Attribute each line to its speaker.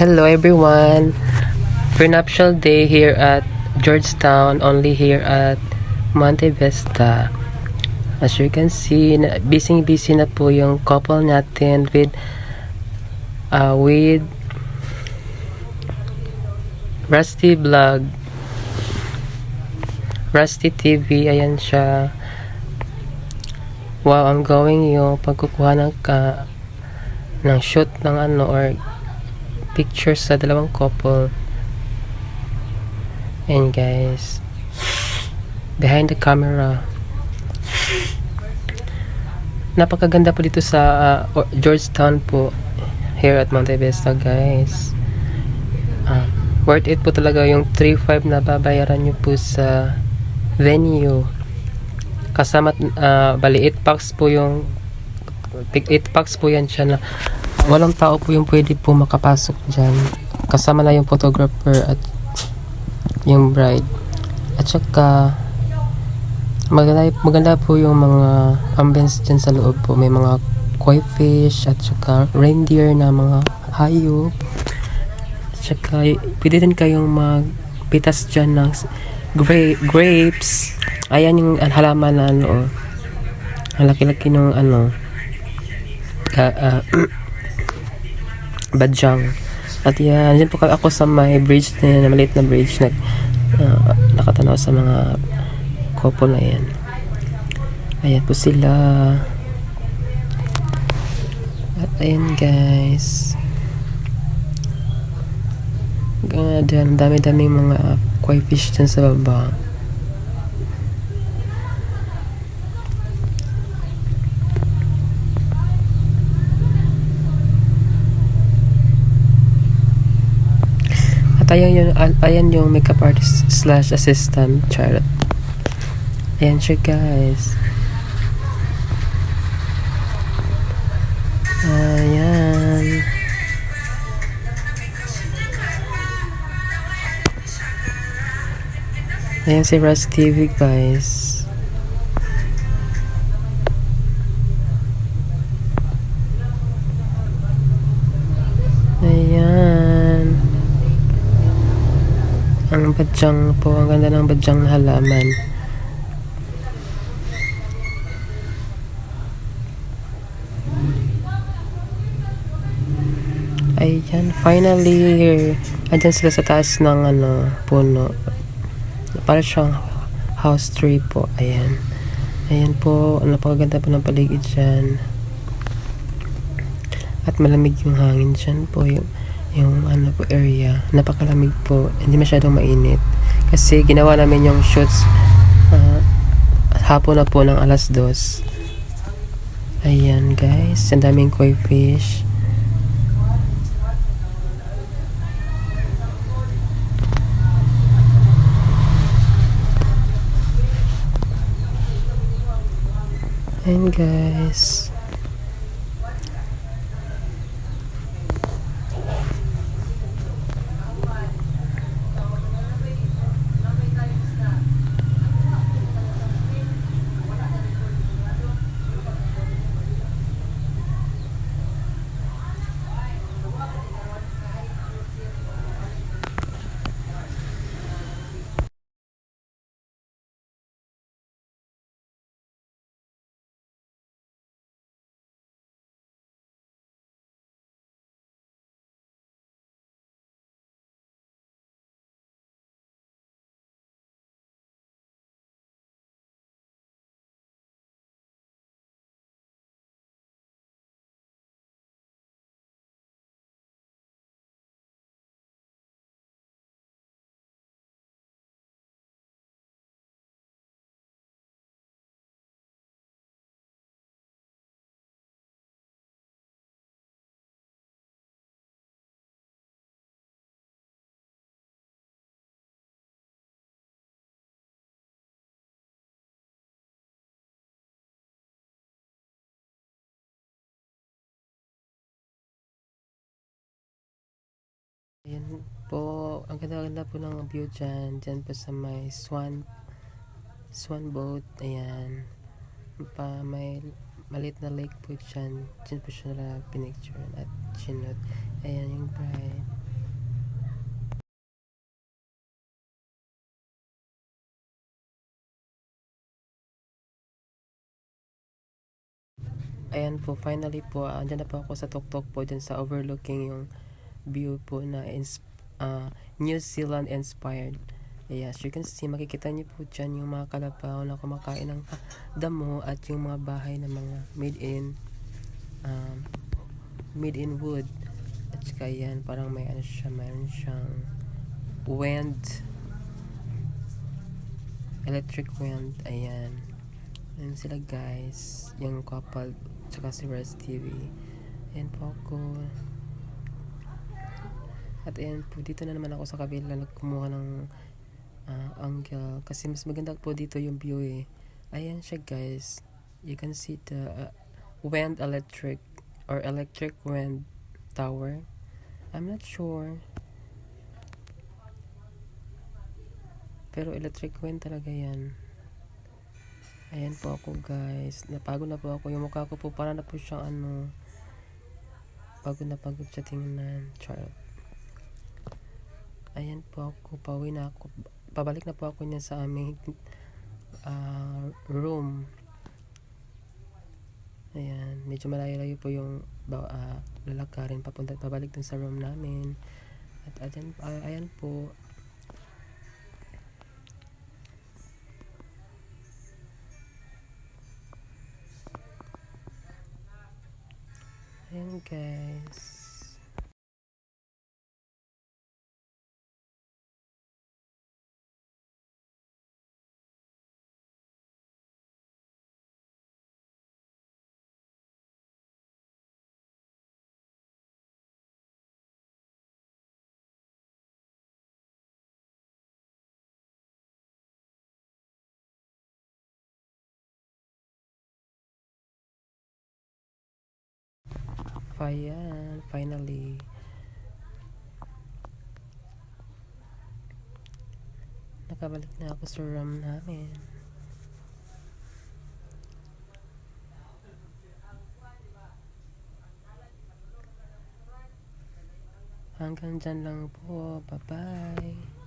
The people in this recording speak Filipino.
Speaker 1: Hello everyone! Prenuptial day here at Georgetown, only here at Monte Vista. As you can see, busy na po yung couple natin with Rusty Vlog, Rusty TV. Ayan siya. Wow, I'm going yung pagkukuha ng shoot ng or pictures sa dalawang couple. And guys, behind the camera, napakaganda po dito sa Georgetown po, here at Monte Vista guys. Worth it po talaga yung 3,500 na babayaran nyo po sa venue. Kasama bali 8 packs po yung 8 packs po yan siya, na walang tao po yung pwede po makapasok dyan. Kasama na yung photographer at yung bride. At saka maganda po yung mga ambience dyan sa loob po. May mga koi fish at saka reindeer na mga hayop. At saka pwede din kayong magpitas dyan ng grapes. Ayan yung halaman na ang laki-laki ng badyang. At yan, dyan po ako sa may bridge na maliit na bridge na nakatanaw sa mga couple na yan. Ayan po sila. At ayan guys, dyan dami-daming mga koi fish dyan sa baba. Ayan yung makeup artist / assistant Charlotte. Ayan siya guys. Ayan. Ayan si Raz TV guys. Ayan. Ang badyang po, ang ganda ng badyang na halaman. Ayan, finally, andyan sila sa taas ng puno. Para siyang house tree po. Ayan. Ayan po, napakaganda po ng paligid dyan. At malamig yung hangin dyan po. Yung po area, napakalamig po, hindi masyadong mainit kasi ginawa namin yung shoots hapon na po ng 2:00. Ayan guys, ang daming koi fish. Ayan guys. Ayan po, ang ganda-ganda po ng view dyan. Dyan po sa may swan boat. Ayan. May maliit na lake po dyan. Dyan po siya pinicture at chinot. Ayan yung bride. Ayan po, finally po, andyan na po ako sa tuktok po dyan sa overlooking yung view po na New Zealand inspired. Yeah, as you can see, makikita niyo po dyan yung mga kalabaw na kumakain ng damo at yung mga bahay na mga made in wood. At saka yan, parang may ano siya, mayroon siyang wind, electric wind. Ayan. Ayan sila guys, yung couple, tsaka si Res TV. Ayan po ako. At ayan po, dito na naman ako sa kabila nagkumuha ng angle. Kasi mas maganda po dito yung view eh. Ayan siya guys. You can see the wind electric or electric wind tower. I'm not sure. Pero electric wind talaga yan. Ayan po ako guys. Napagod na po ako. Yung mukha ko po para na po siyang pagod na pagod siya tingnan. Charot. Ayan po ako. Pauwi na ako. Pabalik na po ako niya sa aming room. Ayan. Medyo malayo-layo po yung lalakarin pabalik dun sa room namin. At ayan po. Ayan guys. Ayan, finally. Nakabalik na ako sa room namin. Hanggang dyan lang po. Bye-bye.